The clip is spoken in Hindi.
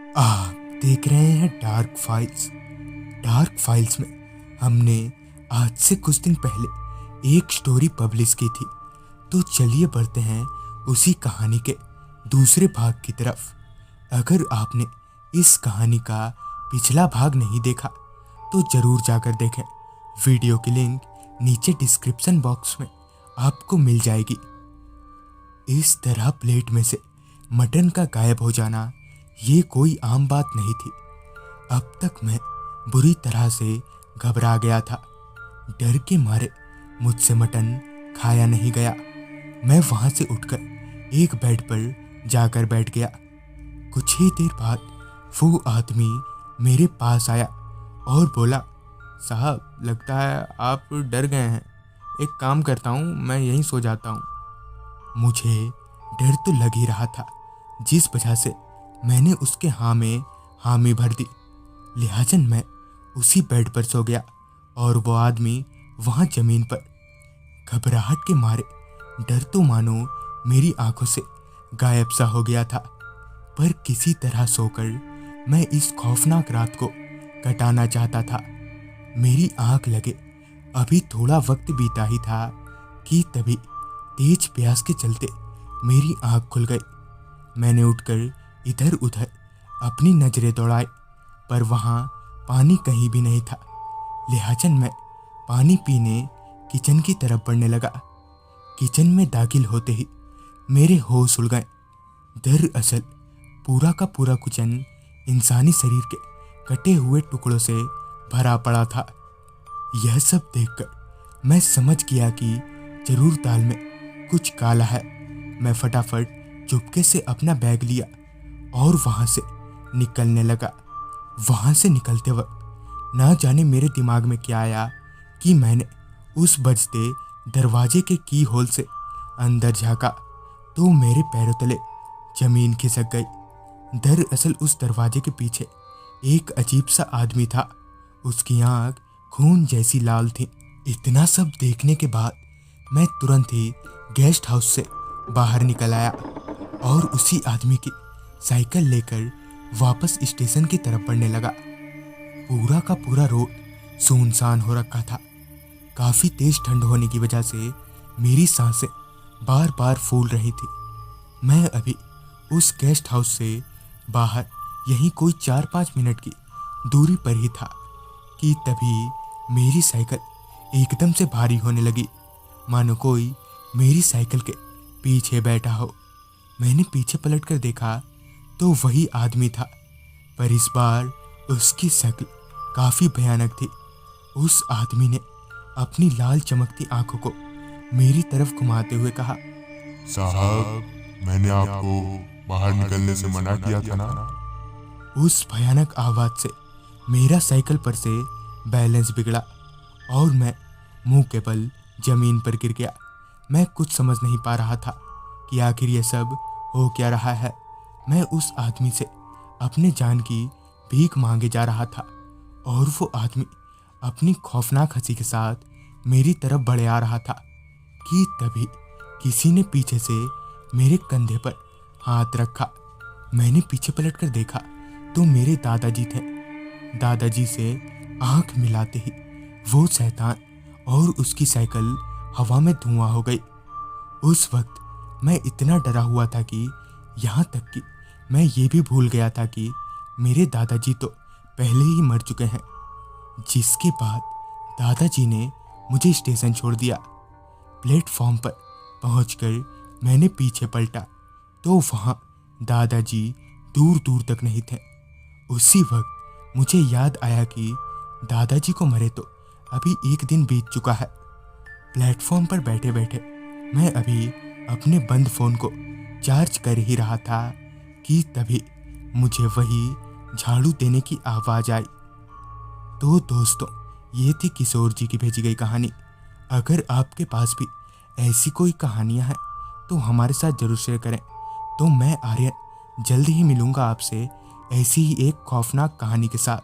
आप देख रहे हैं डार्क फाइल्स। डार्क फाइल्स में हमने आज से कुछ दिन पहले एक स्टोरी पब्लिश की थी, तो चलिए बढ़ते हैं उसी कहानी के दूसरे भाग की तरफ। अगर आपने इस कहानी का पिछला भाग नहीं देखा तो जरूर जाकर देखें। वीडियो की लिंक नीचे डिस्क्रिप्शन बॉक्स में आपको मिल जाएगी। इस तरह प्लेट में से मटन का गायब हो जाना ये कोई आम बात नहीं थी। अब तक मैं बुरी तरह से घबरा गया था। डर के मारे मुझसे मटन खाया नहीं गया। मैं वहां से उठकर एक बेड पर जाकर बैठ गया। कुछ ही देर बाद वो आदमी मेरे पास आया और बोला, साहब लगता है आप डर गए हैं। एक काम करता हूँ, मैं यहीं सो जाता हूँ। मुझे डर तो लग ही रहा था, जिस वजह से मैंने उसके हाँ में हामी भर दी। लिहाजन मैं उसी बेड पर सो गया और वो आदमी वहाँ जमीन पर। घबराहट के मारे डर तो मानो मेरी आंखों से गायब सा हो गया था, पर किसी तरह सोकर मैं इस खौफनाक रात को कटाना चाहता था। मेरी आंख लगे अभी थोड़ा वक्त बीता ही था कि तभी तेज प्यास के चलते मेरी आंख खुल गई। मैंने उठकर इधर उधर अपनी नजरें दौड़ाई, पर वहां पानी कहीं भी नहीं था। लिहाजन मैं पानी पीने किचन की तरफ बढ़ने लगा। किचन में दाखिल होते ही मेरे होश उड़ गए। दरअसल पूरा का पूरा किचन इंसानी शरीर के कटे हुए टुकड़ों से भरा पड़ा था। यह सब देखकर मैं समझ गया कि जरूर दाल में कुछ काला है। मैं फटाफट चुपके से अपना बैग लिया और वहां से निकलने लगा। वहां से निकलते वक्त ना जाने मेरे दिमाग में क्या आया कि मैंने उस बजते दरवाजे के की होल से अंदर झांका तो मेरे पैरों तले जमीन खिसक गई। दरअसल उस दरवाजे के पीछे एक अजीब सा आदमी था। उसकी आंख खून जैसी लाल थी। इतना सब देखने के बाद मैं तुरंत ही गेस्ट हाउस से बाहर निकल आया और उसी आदमी की साइकिल लेकर वापस स्टेशन की तरफ बढ़ने लगा। पूरा का पूरा रोड सुनसान हो रखा था। काफी तेज ठंड होने की वजह से मेरी सांसें बार बार फूल रही थी। मैं अभी उस गेस्ट हाउस से बाहर यहीं कोई 4-5 मिनट की दूरी पर ही था कि तभी मेरी साइकिल एकदम से भारी होने लगी, मानो कोई मेरी साइकिल के पीछे बैठा हो। मैंने पीछे पलटकर देखा तो वही आदमी था, पर इस बार उसकी शक्ल काफी भयानक थी। उस आदमी ने अपनी लाल चमकती आंखों को मेरी तरफ घुमाते हुए कहा, साहब, मैंने आपको बाहर निकलने से मना किया था ना। उस भयानक आवाज से मेरा साइकिल पर से बैलेंस बिगड़ा और मैं मुंह के बल जमीन पर गिर गया। मैं कुछ समझ नहीं पा रहा था कि आखिर यह सब हो क्या रहा है। मैं उस आदमी से अपने जान की भीख मांगे जा रहा था और वो आदमी अपनी खौफनाक हंसी के साथ मेरी तरफ बढ़े आ रहा था कि तभी किसी ने पीछे से मेरे कंधे पर हाथ रखा। मैंने पीछे पलटकर देखा तो मेरे दादाजी थे। दादाजी से आंख मिलाते ही वो शैतान और उसकी साइकिल हवा में धुआं हो गई। उस वक्त मैं इतना डरा हुआ था कि यहाँ तक कि मैं ये भी भूल गया था कि मेरे दादाजी तो पहले ही मर चुके हैं। जिसके बाद दादाजी ने मुझे स्टेशन छोड़ दिया। प्लेटफॉर्म पर पहुंचकर मैंने पीछे पलटा तो वहाँ दादाजी दूर दूर तक नहीं थे। उसी वक्त मुझे याद आया कि दादाजी को मरे तो अभी 1 दिन बीत चुका है। प्लेटफॉर्म पर बैठे बैठे मैं अभी अपने बंद फोन को चार्ज कर ही रहा था कि तभी मुझे वही झाड़ू देने की आवाज आई। तो दोस्तों, ये थी किशोर जी की भेजी गई कहानी। अगर आपके पास भी ऐसी कोई कहानियां हैं तो हमारे साथ जरूर शेयर करें। तो मैं आर्यन जल्द ही मिलूंगा आपसे ऐसी ही एक खौफनाक कहानी के साथ।